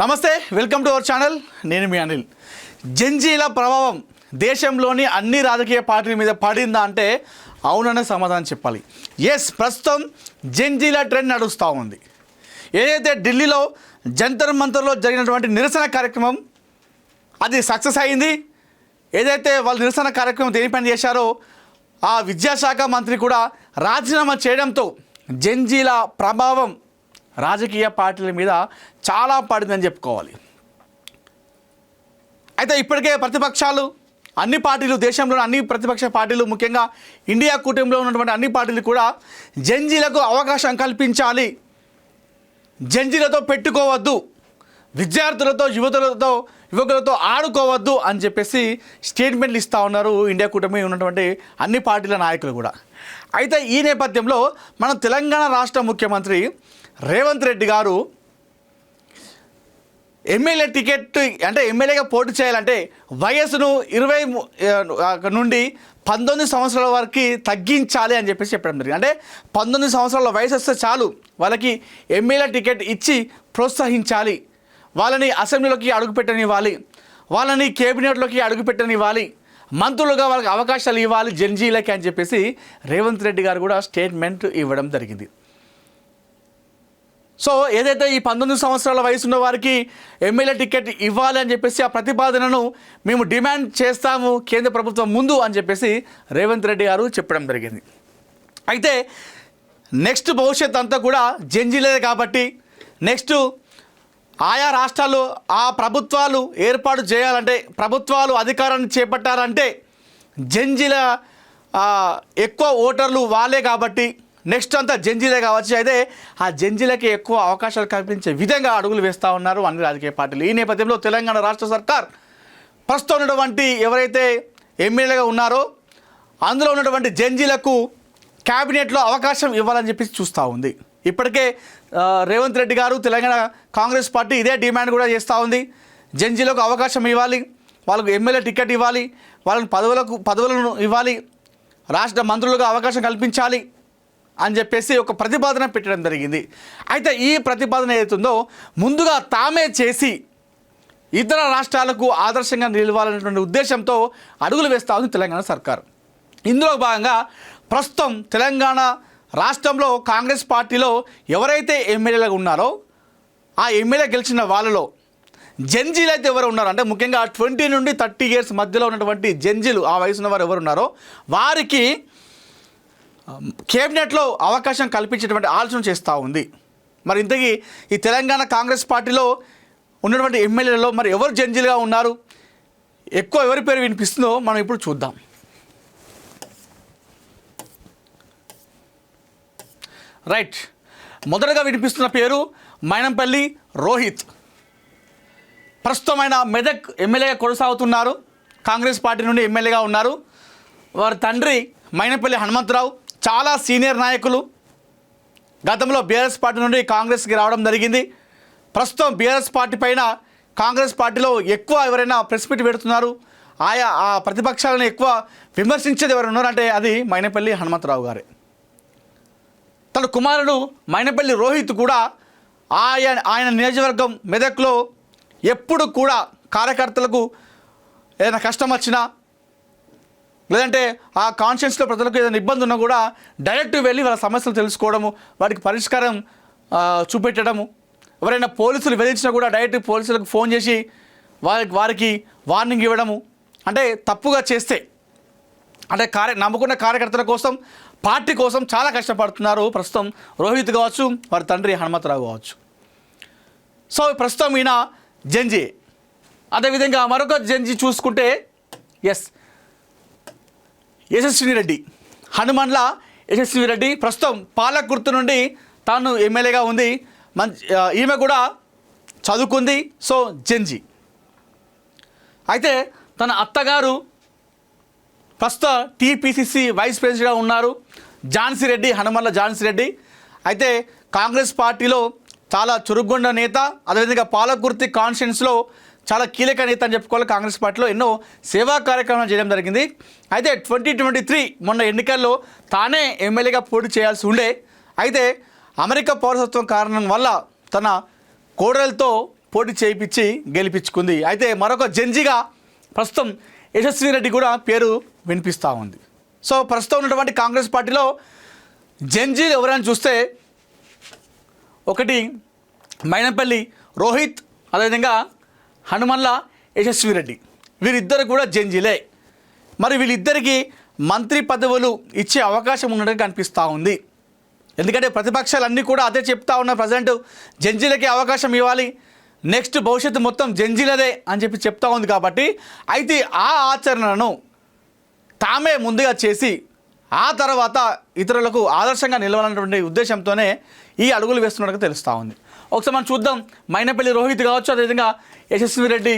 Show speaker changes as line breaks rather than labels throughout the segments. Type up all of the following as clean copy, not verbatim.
నమస్తే, welcome to our channel. నేను మీ అనిల్. జెన్జీల ప్రభావం దేశంలోని అన్ని రాజకీయ పార్టీల మీద పడిందా అంటే అవుననే సమాధానం చెప్పాలి. ఎస్, ప్రస్తుతం జెన్జీల ట్రెండ్ నడుస్తూ ఉంది. ఏదైతే ఢిల్లీలో జంతర్ మంతర్లో జరిగినటువంటి నిరసన కార్యక్రమం అది సక్సెస్ అయింది. ఏదైతే వాళ్ళు నిరసన కార్యక్రమం దేనిపైన చేశారో ఆ విద్యాశాఖ మంత్రి కూడా రాజీనామా చేయడంతో జెన్జీల ప్రభావం రాజకీయ పార్టీల మీద చాలా పడిందని చెప్పుకోవాలి. అయితే ఇప్పటికే ప్రతిపక్షాలు అన్ని పార్టీలు, దేశంలోని అన్ని ప్రతిపక్ష పార్టీలు, ముఖ్యంగా ఇండియా కూటమిలో ఉన్నటువంటి అన్ని పార్టీలు కూడా జెన్జీలకు అవకాశం కల్పించాలి, జెన్జీలతో పెట్టుకోవద్దు, విద్యార్థులతో యువకులతో ఆడుకోవద్దు అని చెప్పేసి స్టేట్మెంట్లు ఇస్తూ ఉన్నారు ఇండియా కూటమి ఉన్నటువంటి అన్ని పార్టీల నాయకులు కూడా. అయితే ఈ నేపథ్యంలో మన తెలంగాణ రాష్ట్ర ముఖ్యమంత్రి రేవంత్ రెడ్డి గారు ఎమ్మెల్యే టికెట్ అంటే ఎమ్మెల్యేగా పోటీ చేయాలంటే వయసును 20 నుండి 19 సంవత్సరాల వరకు తగ్గించాలి అని చెప్పేసి చెప్పడం జరిగింది. అంటే 19 సంవత్సరాల వయసు వస్తే చాలు వాళ్ళకి ఎమ్మెల్యే టికెట్ ఇచ్చి ప్రోత్సహించాలి, వాళ్ళని అసెంబ్లీలోకి అడుగుపెట్టనివ్వాలి, వాళ్ళని కేబినెట్లోకి అడుగుపెట్టనివ్వాలి, మంత్రులుగా వాళ్ళకి అవకాశాలు ఇవ్వాలి జెన్జీలకి అని చెప్పేసి రేవంత్ రెడ్డి గారు కూడా స్టేట్మెంట్ ఇవ్వడం జరిగింది. సో ఏదైతే ఈ 19 సంవత్సరాల వయసు ఉన్న వారికి ఎమ్మెల్యే టికెట్ ఇవ్వాలి అని చెప్పేసి ఆ ప్రతిపాదనను మేము డిమాండ్ చేస్తాము కేంద్ర ప్రభుత్వం ముందు అని చెప్పేసి రేవంత్ రెడ్డి గారు చెప్పడం జరిగింది. అయితే నెక్స్ట్ భవిష్యత్ అంతా కూడా జెన్జీలే కాబట్టి నెక్స్ట్ ఆయా రాష్ట్రాలు ఆ ప్రభుత్వాలు ఏర్పాటు చేయాలంటే, ప్రభుత్వాలు అధికారాన్ని చేపట్టారంటే జెన్జీల ఎక్కువ ఓటర్లు వాళ్ళే కాబట్టి నెక్స్ట్ అంతా జెన్జీలే కావచ్చు. అయితే ఆ జెన్జీలకి ఎక్కువ అవకాశాలు కల్పించే విధంగా అడుగులు వేస్తూ ఉన్నారు అన్ని రాజకీయ పార్టీలు. ఈ నేపథ్యంలో తెలంగాణ రాష్ట్ర సర్కార్ ప్రస్తుతం ఉన్నటువంటి ఎవరైతే ఎమ్మెల్యేగా ఉన్నారో అందులో ఉన్నటువంటి జెన్జీలకు క్యాబినెట్లో అవకాశం ఇవ్వాలని చెప్పేసి చూస్తూ ఉంది. ఇప్పటికే రేవంత్ రెడ్డి గారు తెలంగాణ కాంగ్రెస్ పార్టీ ఇదే డిమాండ్ కూడా చేస్తూ ఉంది. జెన్జీలకు అవకాశం ఇవ్వాలి, వాళ్ళకు ఎమ్మెల్యే టికెట్ ఇవ్వాలి, వాళ్ళని పదవులను ఇవ్వాలి, రాష్ట్ర మంత్రులుగా అవకాశం కల్పించాలి అని చెప్పేసి ఒక ప్రతిపాదన పెట్టడం జరిగింది. అయితే ఈ ప్రతిపాదన ఏదైతుందో ముందుగా తామే చేసి ఇతర రాష్ట్రాలకు ఆదర్శంగా నిలవాలనేటువంటి ఉద్దేశంతో అడుగులు వేస్తూ ఉంది తెలంగాణ సర్కార్. ఇందులో భాగంగా ప్రస్తుతం తెలంగాణ రాష్ట్రంలో కాంగ్రెస్ పార్టీలో ఎవరైతే ఎమ్మెల్యేలుగా ఉన్నారో ఆ ఎమ్మెల్యే గెలిచిన వాళ్ళలో జెన్జీలు అయితే ఎవరు ఉన్నారో అంటే ముఖ్యంగా 20 నుండి 30 ఇయర్స్ మధ్యలో ఉన్నటువంటి జెన్జీలు, ఆ వయసు ఉన్న వారు ఎవరు ఉన్నారో వారికి కేబినెట్లో అవకాశం కల్పించేటువంటి ఆలోచన చేస్తూ ఉంది. మరి ఇంతకీ ఈ తెలంగాణ కాంగ్రెస్ పార్టీలో ఉన్నటువంటి ఎమ్మెల్యేలలో మరి ఎవరు జెన్జీలుగా ఉన్నారు, ఎక్కువ ఎవరి పేరు వినిపిస్తుందో మనం ఇప్పుడు చూద్దాం. రైట్, మొదటగా వినిపిస్తున్న పేరు మైనంపల్లి రోహిత్. ప్రస్తుతం ఆయన మెదక్ ఎమ్మెల్యేగా కొనసాగుతున్నారు, కాంగ్రెస్ పార్టీ నుండి ఎమ్మెల్యేగా ఉన్నారు. వారి తండ్రి మైనంపల్లి హనుమంతరావు చాలా సీనియర్ నాయకులు, గతంలో బీఆర్ఎస్ పార్టీ నుండి కాంగ్రెస్కి రావడం జరిగింది. ప్రస్తుతం బీఆర్ఎస్ పార్టీ పైన కాంగ్రెస్ పార్టీలో ఎక్కువ ఎవరైనా ప్రెస్ మీట్ పెడుతున్నారు, ఆ ప్రతిపక్షాలను ఎక్కువ విమర్శించేది ఎవరు ఉన్నారంటే అది మైనంపల్లి హనుమంతరావు గారే. తన కుమారుడు మైనంపల్లి రోహిత్ కూడా ఆయన నియోజకవర్గం మెదక్లో ఎప్పుడు కూడా కార్యకర్తలకు ఏదైనా కష్టం వచ్చినా లేదంటే ఆ కాన్షియన్స్లో ప్రజలకు ఏదైనా ఇబ్బంది ఉన్నా కూడా డైరెక్ట్ వెళ్ళి వాళ్ళ సమస్యలు తెలుసుకోవడము, వాటికి పరిష్కారం చూపెట్టడము, ఎవరైనా పోలీసులు వేధించినా కూడా డైరెక్ట్ పోలీసులకు ఫోన్ చేసి వారికి వార్నింగ్ ఇవ్వడము, అంటే తప్పుగా చేస్తే అంటే నమ్ముకున్న కార్యకర్తల కోసం, పార్టీ కోసం చాలా కష్టపడుతున్నారు ప్రస్తుతం రోహిత్ కావచ్చు, వారి తండ్రి హనుమంతరావు కావచ్చు. సో ప్రస్తుతం ఈయన జెన్జీ. అదేవిధంగా మరొక జెన్జీ చూసుకుంటే యశస్విని రెడ్డి, హనుమన్ల యశస్విని రెడ్డి ప్రస్తుతం పాలకుర్తి నుండి తాను ఎమ్మెల్యేగా ఉంది. ఈమె కూడా చదువుకుంది, సో జెన్జీ. అయితే తన అత్తగారు ప్రస్తుత టీపీసీసీ వైస్ ప్రెసిడెంట్గా ఉన్నారు, ఝాన్సీ రెడ్డి, హనుమన్ల ఝాన్సీ రెడ్డి. అయితే కాంగ్రెస్ పార్టీలో చాలా చురుగ్గుండ నేత, అదేవిధంగా పాలకుర్తి కాన్స్టిట్యున్సీలో చాలా కీలక నేత అని చెప్పుకోవాలి. కాంగ్రెస్ పార్టీలో ఎన్నో సేవా కార్యక్రమాలు చేయడం జరిగింది. అయితే 2023 మొన్న ఎన్నికల్లో తానే ఎమ్మెల్యేగా పోటీ చేయాల్సి ఉండే. అయితే అమెరికా పౌరసత్వం కారణం వల్ల తన కోడలతో పోటీ చేయించి గెలిపించుకుంది. అయితే మరొక జంజిగా ప్రస్తుతం యశస్వి రెడ్డి కూడా పేరు వినిపిస్తూ ఉంది. సో ప్రస్తుతం ఉన్నటువంటి కాంగ్రెస్ పార్టీలో జంజీలు ఎవరైనా చూస్తే ఒకటి మైనంపల్లి రోహిత్, అదేవిధంగా హనుమన్ల యశస్వి రెడ్డి, వీరిద్దరు కూడా జంజీలే. మరి వీళ్ళిద్దరికీ మంత్రి పదవులు ఇచ్చే అవకాశం ఉన్నట్టు కనిపిస్తూ ఉంది. ఎందుకంటే ప్రతిపక్షాలన్నీ కూడా అదే చెప్తా ఉన్న ప్రజెంట్ జంజీలకే అవకాశం ఇవ్వాలి, నెక్స్ట్ భవిష్యత్తు మొత్తం జంజీలదే అని చెప్తా ఉంది. కాబట్టి అయితే ఆ ఆచరణను తామే ముందుగా చేసి ఆ తర్వాత ఇతరులకు ఆదర్శంగా నిలవాలన్నటువంటి ఉద్దేశంతోనే ఈ అడుగులు వేస్తున్నట్టుగా తెలుస్తూ ఉంది. ఒకసారి మనం చూద్దాం. మైనంపల్లి రోహిత్ కావచ్చు, అదేవిధంగా యశస్వి రెడ్డి,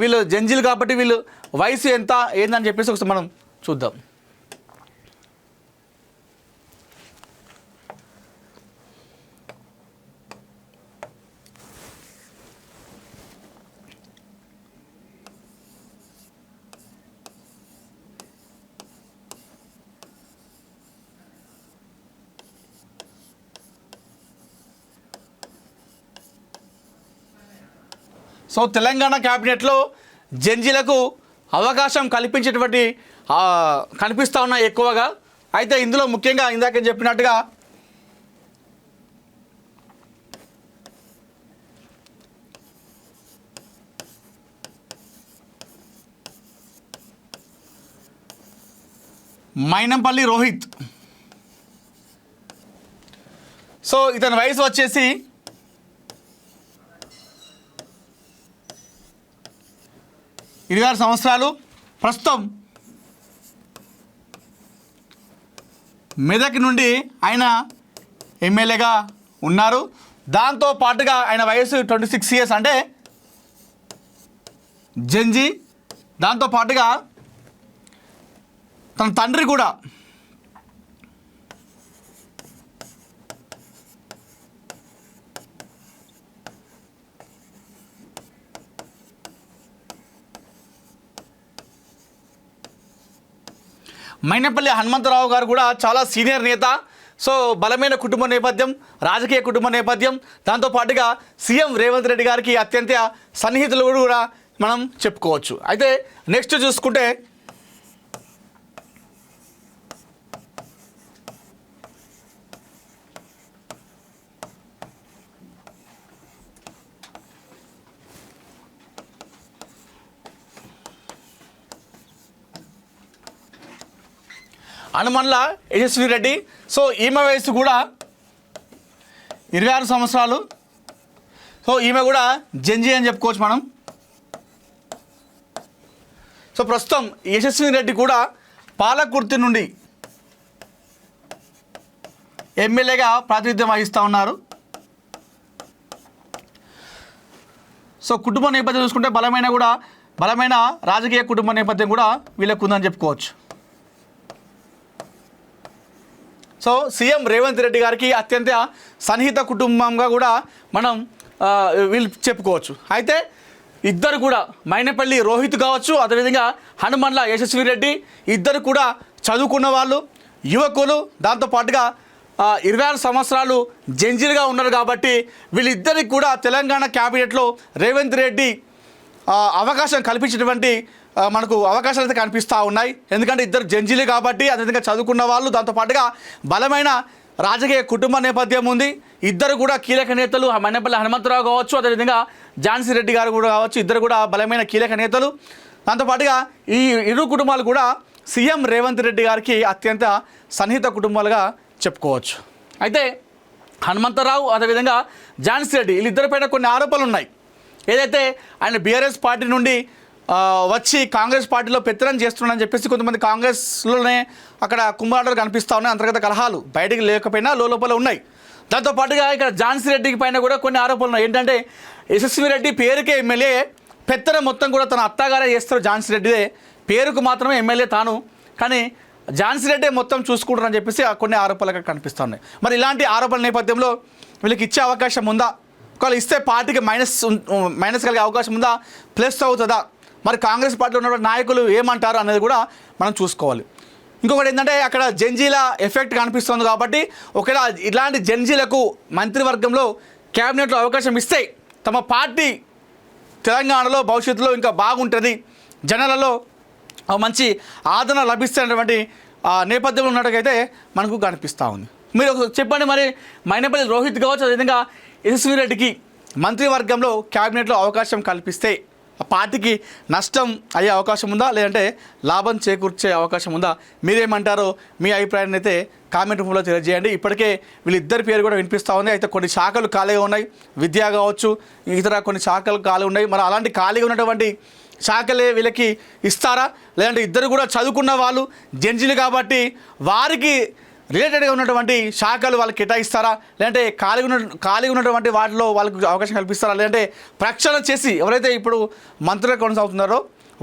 వీళ్ళు జంజీలు కాబట్టి వీళ్ళు వయసు ఎంత ఏందని చెప్పేసి ఒకసారి మనం చూద్దాం. సో తెలంగాణ క్యాబినెట్లో జంజీలకు అవకాశం కల్పించేటువంటి కనిపిస్తూ ఉన్నాయి ఎక్కువగా. అయితే ఇందులో ముఖ్యంగా ఇందాక చెప్పినట్టుగా మైనంపల్లి రోహిత్, సో ఇతని వయసు వచ్చేసి 26 సంవత్సరాలు. ప్రస్తుతం మెదక్ నుండి ఆయన ఎమ్మెల్యేగా ఉన్నారు. దాంతో పాటుగా ఆయన వయసు 26 ఇయర్స్ అంటే జంజీ. దాంతో పాటుగా తన తండ్రి కూడా మైనంపల్లి హనుమంతరావు గారు కూడా చాలా సీనియర్ నేత. సో బలమైన కుటుంబ నేపథ్యం, రాజకీయ కుటుంబ నేపథ్యం, దాంతోపాటుగా సీఎం రేవంత్ రెడ్డి గారికి అత్యంత సన్నిహితులు కూడా మనం చెప్పుకోవచ్చు. అయితే నెక్స్ట్ చూసుకుంటే హనుమన్ల యశస్వి రెడ్డి. సో ఈమె వయసు కూడా 26 సంవత్సరాలు. సో ఈమె కూడా జంజీ అని చెప్పుకోవచ్చు మనం. సో ప్రస్తుతం యశస్వి రెడ్డి కూడా పాలకుర్తి నుండి ఎమ్మెల్యేగా ప్రాతినిధ్యం వహిస్తూ ఉన్నారు. సో కుటుంబ నేపథ్యం చూసుకుంటే బలమైన రాజకీయ కుటుంబ నేపథ్యం కూడా వీళ్ళకు ఉందని చెప్పుకోవచ్చు. సో సీఎం రేవంత్ రెడ్డి గారికి అత్యంత సన్నిహిత కుటుంబంగా కూడా మనం వీళ్ళు చెప్పుకోవచ్చు. అయితే ఇద్దరు కూడా మైనంపల్లి రోహిత్ కావచ్చు, అదేవిధంగా హనుమన్ల యశస్వి రెడ్డి, ఇద్దరు కూడా చదువుకున్న వాళ్ళు, యువకులు. దాంతోపాటుగా 26 సంవత్సరాలు జంజీలుగా ఉన్నారు. కాబట్టి వీళ్ళిద్దరికి కూడా తెలంగాణ క్యాబినెట్లో రేవంత్ రెడ్డి అవకాశం కల్పించినటువంటి మనకు అవకాశాలు అయితే కనిపిస్తూ ఉన్నాయి. ఎందుకంటే ఇద్దరు జంజీలు కాబట్టి, అదేవిధంగా చదువుకున్న వాళ్ళు, దాంతోపాటుగా బలమైన రాజకీయ కుటుంబ నేపథ్యం ఉంది. ఇద్దరు కూడా కీలక నేతలు, మైనంపల్లి హనుమంతరావు కావచ్చు, అదేవిధంగా ఝాన్సీ రెడ్డి గారు కూడా కావచ్చు, ఇద్దరు కూడా బలమైన కీలక నేతలు. దాంతోపాటుగా ఈ ఇరు కుటుంబాలు కూడా సీఎం రేవంత్ రెడ్డి గారికి అత్యంత సన్నిహిత కుటుంబాలుగా చెప్పుకోవచ్చు. అయితే హనుమంతరావు అదేవిధంగా ఝాన్సీ రెడ్డి వీళ్ళిద్దరిపైన కొన్ని ఆరోపణలు ఉన్నాయి. ఏదైతే ఆయన బీఆర్ఎస్ పార్టీ నుండి వచ్చి కాంగ్రెస్ పార్టీలో పెత్తనం చేస్తున్నాడని చెప్పేసి కొంతమంది కాంగ్రెస్లోనే అక్కడ కుంభాటలు కనిపిస్తూ ఉన్నాయి. అంతర్గత కలహాలు బయటికి లేకపోయినా లోపల ఉన్నాయి. దాంతోపాటుగా ఇక్కడ ఝాన్సీ రెడ్డికి పైన కూడా కొన్ని ఆరోపణలు ఉన్నాయి. ఏంటంటే యశస్వి రెడ్డి పేరుకే ఎమ్మెల్యే, పెత్తనం మొత్తం కూడా తన అత్తగారే చేస్తారు. ఝాన్సీ రెడ్డిదే పేరుకు మాత్రమే ఎమ్మెల్యే తాను, కానీ ఝాన్సీ రెడ్డి మొత్తం చూసుకుంటారని చెప్పేసి కొన్ని ఆరోపణలు కనిపిస్తున్నాయి. మరి ఇలాంటి ఆరోపణల నేపథ్యంలో వీళ్ళకి ఇచ్చే అవకాశం ఉందా? ఒకవేళ ఇస్తే పార్టీకి మైనస్ కలిగే అవకాశం ఉందా, ప్లస్ అవుతుందా? మరి కాంగ్రెస్ పార్టీలో ఉన్న నాయకులు ఏమంటారు అనేది కూడా మనం చూసుకోవాలి. ఇంకొకటి ఏంటంటే అక్కడ జంజీల ఎఫెక్ట్ కనిపిస్తుంది. కాబట్టి ఒకవేళ ఇలాంటి జంజీలకు మంత్రివర్గంలో క్యాబినెట్లో అవకాశం ఇస్తే తమ పార్టీ తెలంగాణలో భవిష్యత్తులో ఇంకా బాగుంటుంది, జనాలలో మంచి ఆదరణ లభిస్తున్నటువంటి నేపథ్యంలో ఉన్నట్టుగైతే మనకు కనిపిస్తూ ఉంది. మీరు చెప్పండి, మరి మైనపల్లి రోహిత్ కావచ్చు, అదేవిధంగా యశస్వి రెడ్డికి మంత్రివర్గంలో క్యాబినెట్లో అవకాశం కల్పిస్తే ఆ పార్టీకి నష్టం అయ్యే అవకాశం ఉందా, లేదంటే లాభం చేకూర్చే అవకాశం ఉందా? మీరేమంటారో మీ అభిప్రాయాన్ని అయితే కామెంట్ రూపంలో తెలియజేయండి. ఇప్పటికే వీళ్ళిద్దరి పేరు కూడా వినిపిస్తూ ఉంది. అయితే కొన్ని శాఖలు ఖాళీగా ఉన్నాయి, విద్య కావచ్చు, ఇతర కొన్ని శాఖలు ఖాళీ ఉన్నాయి. మరి అలాంటి ఖాళీగా ఉన్నటువంటి శాఖలే వీళ్ళకి ఇస్తారా, లేదంటే ఇద్దరు కూడా చదువుకున్న వాళ్ళు జడ్జిలు కాబట్టి వారికి రిలేటెడ్గా ఉన్నటువంటి శాఖలు వాళ్ళకి కేటాయిస్తారా, లేదంటే ఖాళీగా ఉన్నటువంటి వాటిలో వాళ్ళకి అవకాశం కల్పిస్తారా, లేదంటే ప్రక్షాళన చేసి ఎవరైతే ఇప్పుడు మంత్రులుగా కొనసాగుతున్నారో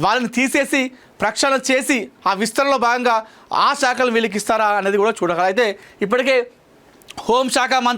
వాళ్ళని తీసేసి ప్రక్షాళన చేసి ఆ విస్తరణలో భాగంగా ఆ శాఖలు వీళ్ళకి ఇస్తారా అనేది కూడా చూడాలి. అయితే ఇప్పటికే హోంశాఖ మంత్రి